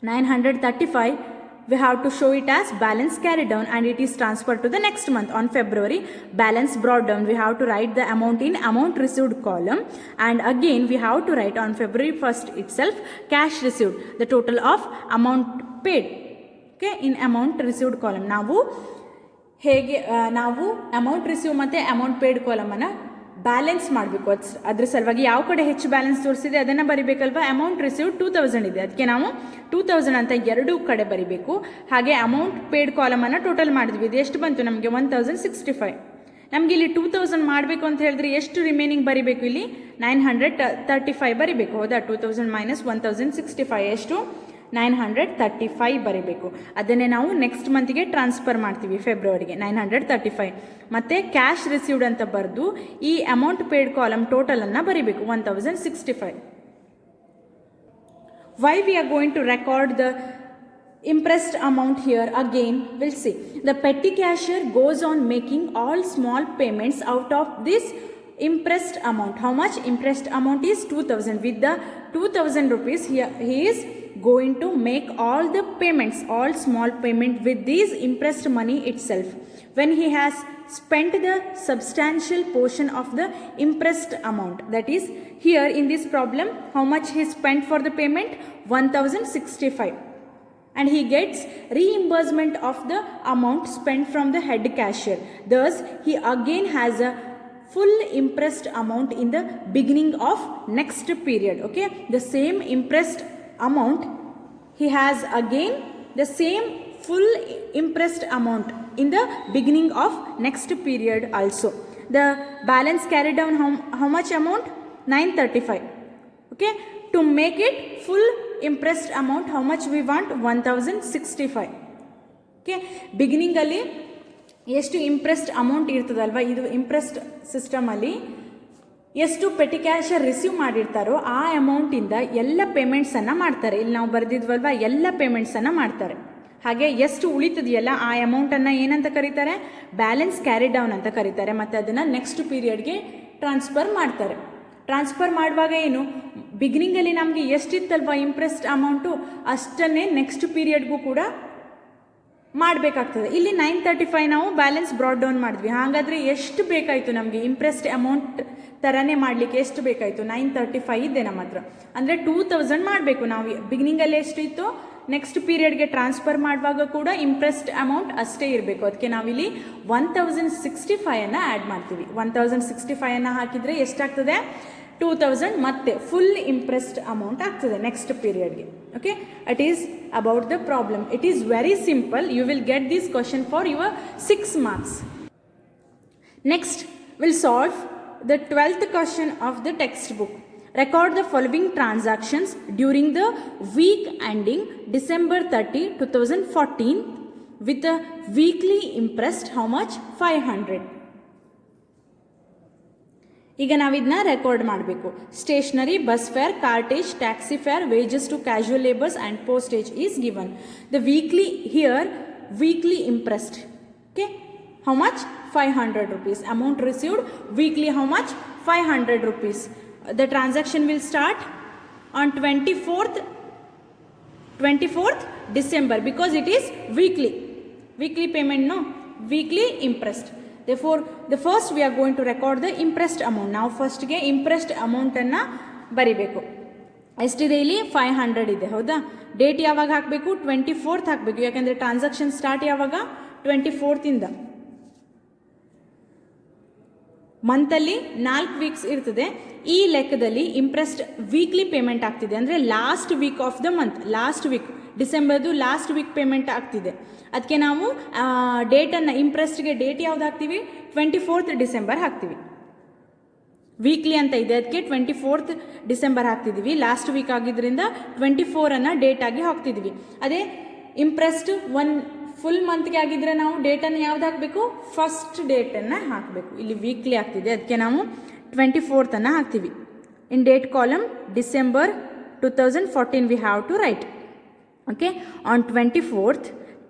935. we have to show it as balance carried down and it is transferred to the next month. On February, balance brought down, we have to write the amount in amount received column, and again we have to write on February 1st itself cash received, the total of amount paid, okay, in amount received column. ನಾವು amount receive ಮತ್ತು amount paid ಕಾಲಮನ್ನು balance ಮಾಡಬೇಕು. ಅದ್ರ ಸಲುವಾಗಿ ಯಾವ ಕಡೆ ಹೆಚ್ಚು balance ತೋರಿಸಿದೆ ಅದನ್ನು ಬರಿಬೇಕಲ್ವ. ಅಮೌಂಟ್ ರಿಸೀವ್ 2000 ಇದೆ, ಅದಕ್ಕೆ ನಾವು 2000 ಅಂತ ಎರಡೂ ಕಡೆ ಬರಿಬೇಕು. ಹಾಗೆ ಅಮೌಂಟ್ ಪೇಯ್ಡ್ ಕಾಲಮನ್ನು ಟೋಟಲ್ ಮಾಡಿದ್ವಿ, ಇದು ಎಷ್ಟು ಬಂತು ನಮಗೆ 1065. ನಮಗೆ ಇಲ್ಲಿ 2000 ಮಾಡಬೇಕು ಅಂತ ಹೇಳಿದ್ರೆ ಎಷ್ಟು ರಿಮೈನಿಂಗ್ ಬರಿಬೇಕು, ಇಲ್ಲಿ 935 ಬರಿಬೇಕು, ಹೌದಾ. 2000 ಮೈನಸ್ 1065 ಎಷ್ಟು 935 ಬರೀಬೇಕು. ಅದನ್ನೇ ನಾವು ನೆಕ್ಸ್ಟ್ ಮಂತ್ಗೆ ಟ್ರಾನ್ಸ್ಫರ್ ಮಾಡ್ತೀವಿ, ಫೆಬ್ರವರಿಗೆ 935. ಮತ್ತು ಕ್ಯಾಶ್ ರಿಸೀವ್ಡ್ ಅಂತ ಬರೆದು ಈ ಅಮೌಂಟ್ ಪೇಯ್ಡ್ ಕಾಲಮ್ ಟೋಟಲನ್ನು ಬರೀಬೇಕು 1065. Why we are going to record the impressed amount here again, we'll see. The petty cashier goes on making all small payments out of this impressed amount. How much? Impressed amount is 2000. With the 2000 rupees here he is going to make all the payments, all small payment with this impressed money itself. When he has spent the substantial portion of the impressed amount, that is here in this problem how much he spent for the payment, 1065, and he gets reimbursement of the amount spent from the head cashier. Thus he again has a full impressed amount in the beginning of next period. Okay, the same impressed amount he has again the same full impressed amount in the beginning of next period also. The balance carried down how much amount, 935. Okay, to make it full impressed amount how much we want, 1065. Okay, beginning ಅಲ್ಲಿ ಎಷ್ಟು impressed amount ಇರ್ತದಲ್ವ, ಇದು impressed ಸಿಸ್ಟಮಲ್ಲಿ ಎಷ್ಟು petty cashier receive ಮಾಡಿರ್ತಾರೋ ಆ ಅಮೌಂಟಿಂದ ಎಲ್ಲ ಪೇಮೆಂಟ್ಸನ್ನು ಮಾಡ್ತಾರೆ. ಇಲ್ಲಿ ನಾವು ಬರೆದಿದ್ವಲ್ವ ಎಲ್ಲ ಪೇಮೆಂಟ್ಸನ್ನು ಮಾಡ್ತಾರೆ. ಹಾಗೆ ಎಷ್ಟು ಉಳಿತದೆಯಲ್ಲ ಆ ಅಮೌಂಟನ್ನು ಏನಂತ ಕರೀತಾರೆ, ಬ್ಯಾಲೆನ್ಸ್ ಕ್ಯಾರಿ ಡೌನ್ ಅಂತ ಕರೀತಾರೆ. ಮತ್ತು ಅದನ್ನು ನೆಕ್ಸ್ಟ್ ಪೀರಿಯಡ್ಗೆ ಟ್ರಾನ್ಸ್ಫರ್ ಮಾಡ್ತಾರೆ. ಟ್ರಾನ್ಸ್ಫರ್ ಮಾಡುವಾಗ ಏನು, ಬಿಗಿನಿಂಗಲ್ಲಿ ನಮಗೆ ಎಷ್ಟಿತ್ತಲ್ವ ಇಂಪ್ರೆಸ್ಡ್ ಅಮೌಂಟು ಅಷ್ಟನ್ನೇ ನೆಕ್ಸ್ಟ್ ಪೀರಿಯಡ್ಗೂ ಕೂಡ ಮಾಡಬೇಕಾಗ್ತದೆ. ಇಲ್ಲಿ 935 ನಾವು ಬ್ಯಾಲೆನ್ಸ್ ಬ್ರಾಡ್ ಡೌನ್ ಮಾಡಿದ್ವಿ. ಹಾಗಾದರೆ ಎಷ್ಟು ಬೇಕಾಯಿತು ನಮಗೆ ಇಂಪ್ರೆಸ್ಡ್ ಅಮೌಂಟ್ ಥರನೇ ಮಾಡಲಿಕ್ಕೆ ಎಷ್ಟು ಬೇಕಾಯಿತು, 935 ಇದೆ ನಮ್ಮ ಹತ್ರ. ಅಂದರೆ 2000 ಮಾಡಬೇಕು ನಾವು. ಬಿಗಿನಿಂಗಲ್ಲಿ ಎಷ್ಟು ಇತ್ತು, ನೆಕ್ಸ್ಟ್ ಪೀರಿಯಡ್ಗೆ ಟ್ರಾನ್ಸ್ಫರ್ ಮಾಡುವಾಗ ಕೂಡ ಇಂಪ್ರೆಸ್ಡ್ ಅಮೌಂಟ್ ಅಷ್ಟೇ ಇರಬೇಕು. ಅದಕ್ಕೆ ನಾವಿಲ್ಲಿ 1065 ಆ್ಯಡ್ ಮಾಡ್ತೀವಿ. 1065 ಹಾಕಿದರೆ ಎಷ್ಟಾಗ್ತದೆ, 2000 ಮತ್ತೆ ಫುಲ್ ಇಂಪ್ರೆಸ್ಡ್ ಅಮೌಂಟ್ ಆಗ್ತದೆ ನೆಕ್ಸ್ಟ್ ಪೀರಿಯಡ್ಗೆ. Okay, it is about the problem. It is very simple. You will get this question for your 6 marks. Next, we'll solve the 12th question of the textbook. Record the following transactions during the week ending December 30, 2014 with a weekly impressed how much, 500. ಈಗ ನಾವಿದನ್ನ record ಮಾಡಬೇಕು. Stationery, bus fare, cartage, taxi fare, wages to casual labours and postage is given. The weekly here weekly impressed. Okay, how much, 500 rupees. Amount received weekly how much, 500 rupees. The transaction will start on 24th December because it is weekly payment, no, weekly impressed. Therefore the first we are going to record the impressed amount. ನಾವು ಫಸ್ಟ್ಗೆ impressed ಅಮೌಂಟನ್ನು ಬರಿಬೇಕು. ಎಷ್ಟಿದೆ ಇಲ್ಲಿ, 500 ಇದೆ, ಹೌದಾ. Date ಯಾವಾಗ ಹಾಕಬೇಕು, 24th ಹಾಕಬೇಕು. ಯಾಕೆಂದರೆ ಟ್ರಾನ್ಸಾಕ್ಷನ್ ಸ್ಟಾರ್ಟ್ ಯಾವಾಗ, 24th ಇಂದ. ಮಂತಲ್ಲಿ 4 ವೀಕ್ಸ್ ಇರ್ತದೆ. ಈ ಲೆಕ್ಕದಲ್ಲಿ ಇಂಪ್ರೆಸ್ಡ್ ವೀಕ್ಲಿ ಪೇಮೆಂಟ್ ಆಗ್ತಿದೆ, ಅಂದರೆ last week of the month, last week ಡಿಸೆಂಬರ್ದು ಲಾಸ್ಟ್ ವೀಕ್ ಪೇಮೆಂಟ್ ಆಗ್ತಿದೆ. ಅದಕ್ಕೆ ನಾವು ಡೇಟನ್ನು, ಇಂಪ್ರೆಸ್ಡ್ಗೆ ಡೇಟ್ ಯಾವ್ದು ಹಾಕ್ತೀವಿ, 24th December ಹಾಕ್ತೀವಿ. ವೀಕ್ಲಿ ಅಂತ ಇದೆ, ಅದಕ್ಕೆ 24th December ಹಾಕ್ತಿದ್ದೀವಿ. ಲಾಸ್ಟ್ ವೀಕ್ ಆಗಿದ್ದರಿಂದ 24 ಡೇಟ್ ಆಗಿ ಹಾಕ್ತಿದ್ವಿ. ಅದೇ ಇಂಪ್ರೆಸ್ಡ್ ಫುಲ್ ಮಂತ್ಗೆ ಆಗಿದ್ರೆ ನಾವು ಡೇಟನ್ನು ಯಾವ್ದು ಹಾಕಬೇಕು, ಫಸ್ಟ್ ಡೇಟನ್ನು ಹಾಕಬೇಕು. ಇಲ್ಲಿ ವೀಕ್ಲಿ ಆಗ್ತಿದೆ, ಅದಕ್ಕೆ ನಾವು 24th ಹಾಕ್ತೀವಿ. ಇನ್ date column December 2014 we have to write. Okay, on 24th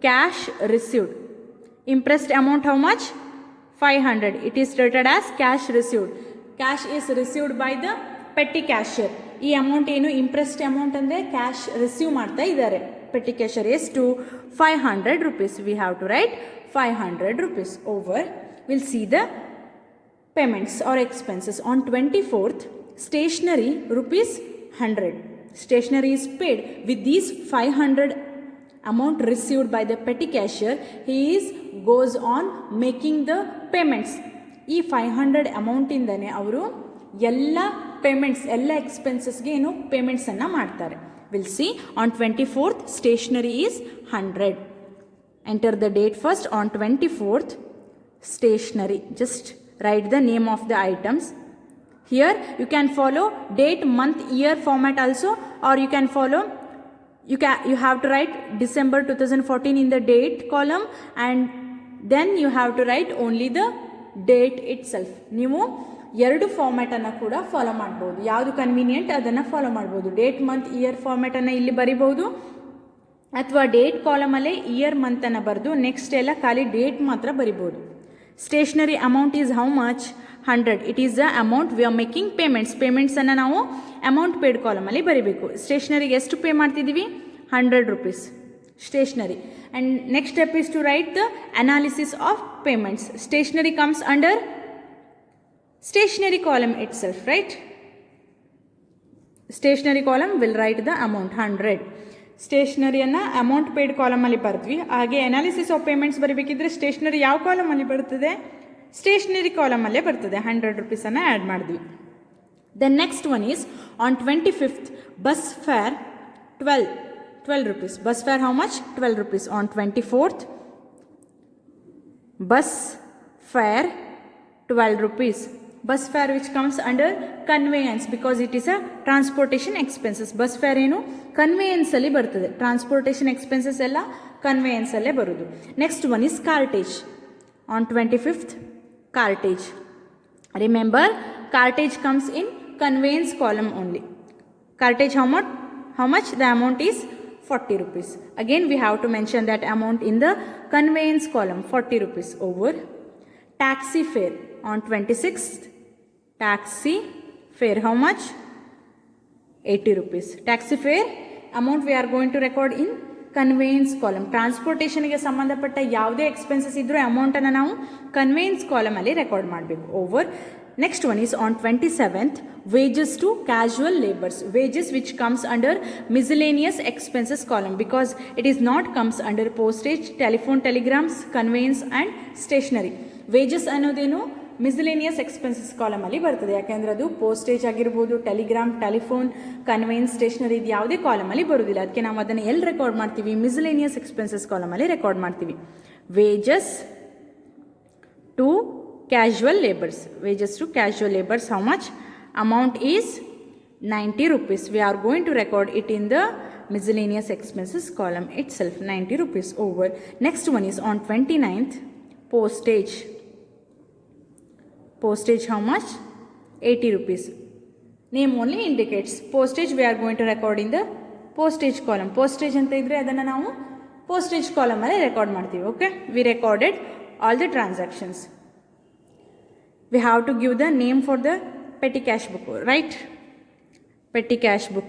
cash received. Impressed amount how much, 500. It is stated as cash received. Cash is received by the petty cashier. ಈ amount ಏನು, impressed amount ಅಂದರೆ cash receive ಮಾಡ್ತಾ ಇದ್ದಾರೆ. petty cashier is to 500 rupees. We have to write 500 rupees over. We'll see the payments or expenses. On 24th, stationery rupees 100. Stationery is paid. With these 500 amount received by the petty cashier, he goes on making the payments. ಈ 500 ಅಮೌಂಟಿಂದನೇ ಅವರು ಎಲ್ಲ payments ಎಲ್ಲ ಎಕ್ಸ್ಪೆನ್ಸಸ್ಗೆ ಏನು ಪೇಮೆಂಟ್ಸನ್ನು ಮಾಡ್ತಾರೆ. Will see on 24th stationery is 100. Enter the date first. On 24th stationery, just write the name of the items. Here you can follow date, month, year format also, or you can follow, you have to write December 2014 in the date column, and then you have to write only the date itself. ನೀವು ಎರಡು ಫಾರ್ಮ್ಯಾಟನ್ನು ಕೂಡ follow ಮಾಡ್ಬೋದು. ಯಾವುದು convenient ಅದನ್ನು follow ಮಾಡ್ಬೋದು. Date, month, year ಫಾರ್ಮ್ಯಾಟನ್ನು ಇಲ್ಲಿ ಬರಿಬೋದು, ಅಥವಾ ಡೇಟ್ ಕಾಲಮಲ್ಲೇ ಇಯರ್ ಮಂತನ್ನು ಬರೆದು ನೆಕ್ಸ್ಟ್ ಎಲ್ಲ ಖಾಲಿ ಡೇಟ್ ಮಾತ್ರ ಬರಿಬೋದು. Stationery amount is how much? 100. It is the amount we are making payments. ಪೇಮೆಂಟ್ಸನ್ನು ನಾವು ಅಮೌಂಟ್ ಪೇಡ್ ಕಾಲಮಲ್ಲಿ ಬರಿಬೇಕು. ಸ್ಟೇಷನರಿಗೆ ಎಷ್ಟು ಪೇ ಮಾಡ್ತಿದ್ದೀವಿ? 100 rupees. Stationery. And next step is to write the analysis of payments. Stationery comes under stationery column itself, right? Stationery column will write the amount 100. ಸ್ಟೇಷನರಿಯನ್ನು amount paid ಕಾಲಮಲ್ಲಿ ಬರ್ದ್ವಿ. ಹಾಗೆ analysis of payments ಬರೀಬೇಕಿದ್ರೆ stationery ಯಾವ ಕಾಲಮಲ್ಲಿ ಬರ್ತದೆ? Stationery ಕಾಲಮಲ್ಲೇ ಬರ್ತದೆ. 100 rupeesನ್ನು ಆ್ಯಡ್ ಮಾಡಿದ್ವಿ. The next one is on 25th bus fare 12 rupees. Bus fare how much? 12 rupees. On 24th bus fare 12 rupees. Bus fare which comes under conveyance because it is a transportation expenses. Bus fare ಏನು conveyance ಅಲ್ಲಿ ಬರ್ತದೆ. Transportation expenses ಎಲ್ಲ conveyance ಅಲ್ಲೇ ಬರೋದು. Next one is ಕಾರ್ಟೇಜ್. On 25th ಕಾರ್ಟೇಜ್. Remember ಕಾರ್ಟೇಜ್ comes in conveyance column only. ಕಾರ್ಟೇಜ್ how much? The amount is 40 rupees. Again we have to mention that amount in the conveyance column. 40 rupees over. Taxi fare on 26th. Taxi fare how much? 80 rupees. Taxi fare amount we are going to record in conveyance column. ಟ್ರಾನ್ಸ್ಪೋರ್ಟೇಷನ್ಗೆ ಸಂಬಂಧಪಟ್ಟ ಯಾವುದೇ expenses ಇದ್ರೂ ಅಮೌಂಟನ್ನು ನಾವು conveyance ಕಾಲಮಲ್ಲಿ record ಮಾಡಬೇಕು. Over. Next one is on 27th wages to casual laborers. Wages which comes under miscellaneous expenses column because it is not comes under postage, telephone, telegrams, conveyance and stationery. Wages ಅನ್ನೋದೇನು miscellaneous expenses ಕಾಲಮಲ್ಲಿ ಬರ್ತದೆ. ಯಾಕೆಂದರೆ ಅದು postage ಆಗಿರ್ಬೋದು, Telegram, telephone, conveyance, stationery ಇದು ಯಾವುದೇ ಕಾಲಮಲ್ಲಿ ಬರೋದಿಲ್ಲ. ಅದಕ್ಕೆ ನಾವು ಅದನ್ನು ಎಲ್ಲಿ ರೆಕಾರ್ಡ್ ಮಾಡ್ತೀವಿ? ಮಿಸ್ಲೆನಿಯಸ್ ಎಕ್ಸ್ಪೆನ್ಸಸ್ ಕಾಲಮಲ್ಲಿ ರೆಕಾರ್ಡ್ ಮಾಡ್ತೀವಿ. Wages to casual laborers. Wages to casual laborers how much? Amount is 90 rupees. We are going to record it in the miscellaneous expenses column itself. 90 rupees over. Next one is on 29th postage. Postage how much? 80 rupees. Name only indicates postage. We are going to record in the postage column. Postage anta idre adanna ನಾವು postage column ಅಲ್ಲಿ record ಮಾಡ್ತೀವಿ. Okay, we recorded all the transactions. We have to give the name for the petty cash book, right? Petty cash book.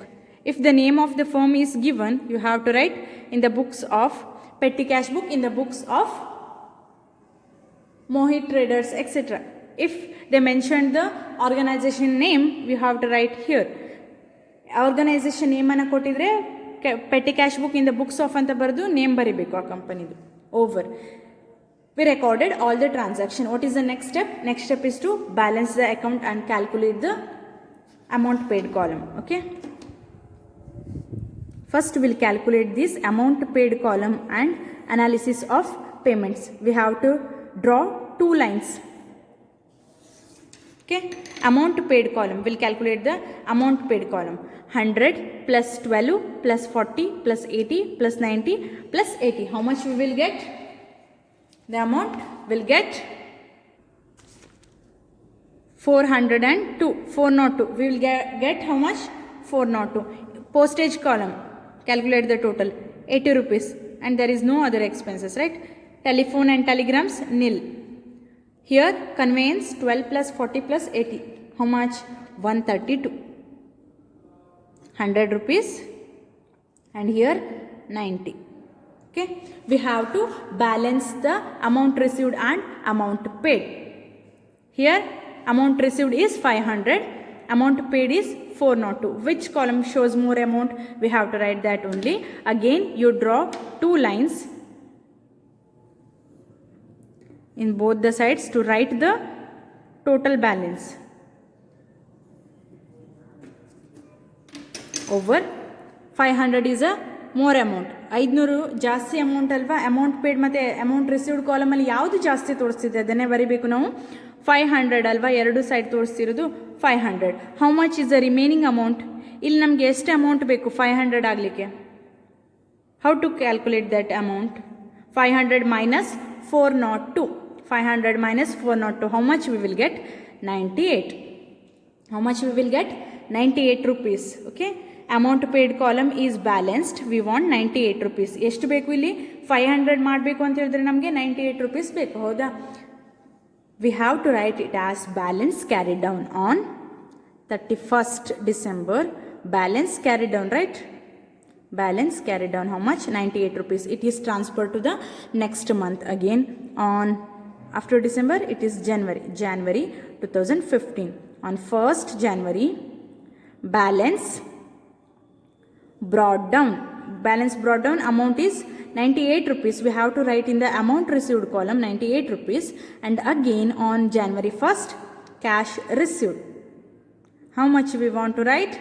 If the name of the firm is given, you have to write in the books of petty cash book, in the books of Mohit Traders, etc. If they mentioned the organization name, you have to write here. Organization name ಅನ್ನು ಕೊಟ್ಟಿದ್ರೆ petty cash book in the books of ಅಂತ ಬರೆದು name ಬರಿಬೇಕು ಆ ಕಂಪನಿದು. Over. We recorded all the transaction. What is the next step? Next step is to balance the account and calculate the amount paid column. Okay. First we'll calculate this amount paid column and analysis of payments. We have to draw two lines. Okay. Amount paid column. We'll calculate the amount paid column. 100 plus 12 plus 40 plus 80 plus 90 plus 80. How much we will get? The amount will get 402. 402. We will get how much? 402. Postage column. Calculate the total. 80 rupees. And there is no other expenses, right? Telephone and telegrams, nil. Here, conveyance 12 plus 40 plus 80. How much? 132. 100 rupees. And here, 90. Okay, we have to balance the amount received and amount paid. Here amount received is 500, amount paid is 402. Which column shows more amount? We have to write that only. Again you draw two lines in both the sides to write the total balance. Over 500 is a more amount. 500 ಜಾಸ್ತಿ amount ಅಲ್ವಾ, amount paid ಮತ್ತು amount received ಕಾಲಮಲ್ಲಿ ಯಾವುದು ಜಾಸ್ತಿ ತೋರಿಸ್ತಿದೆ ಅದನ್ನೇ ಬರೀಬೇಕು ನಾವು. 500 ಅಲ್ವಾ, ಎರಡು ಸೈಡ್ ತೋರಿಸ್ತಿರೋದು 500. How much is the remaining amount? ಇಲ್ಲಿ ನಮಗೆ ಎಷ್ಟು ಅಮೌಂಟ್ ಬೇಕು 500 ಆಗಲಿಕ್ಕೆ? How to calculate that amount? 500 minus 402. 500 minus 402. How much we will get? 98. How much we will get? 98 rupees. Okay. Amount paid column is balanced. We want 98 rupees. ಎಷ್ಟು ಬೇಕು ಇಲ್ಲಿ? 500 ಮಾಡಬೇಕು ಅಂತ ಹೇಳಿದ್ರೆ ನಮಗೆ 98 rupees ಬೇಕು, ಹೌದಾ? We have to write it as balance carried down on 31st December. Balance carried down, right? Balance carried down how much? 98 rupees. It is transferred to the next month again on after December. It is January 2015. On 1st January, balance brought down amount is 98 rupees. We have to write in the amount received column 98 rupees. And again on January 1st, cash received. How much we want to write?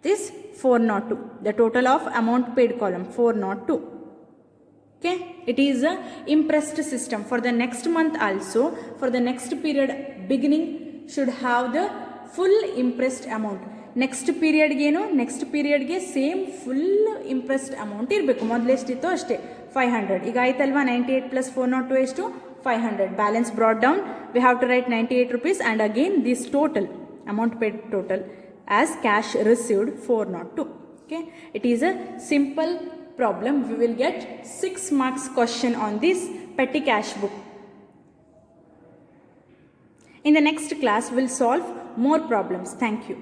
This 402. The total of amount paid column 402. Okay, it is a impressed system. For the next month also, for the next period beginning should have the full impressed amount. Next ಪೀರಿಯಡ್ಗೇನು, next ಪೀರಿಯಡ್ಗೆ same full impressed amount ಇರಬೇಕು. ಮೊದಲು ಎಷ್ಟಿತ್ತು ಅಷ್ಟೇ 500. ಈಗ ಆಯ್ತಲ್ವಾ, 98 plus 402 ಎಷ್ಟು? 500. Balance brought down. We have to write 98 rupees and again this total amount paid total as cash received 402. Okay, it is a simple problem. We will get 6 marks question on this petty cash book. In the next class we'll solve more problems. Thank you.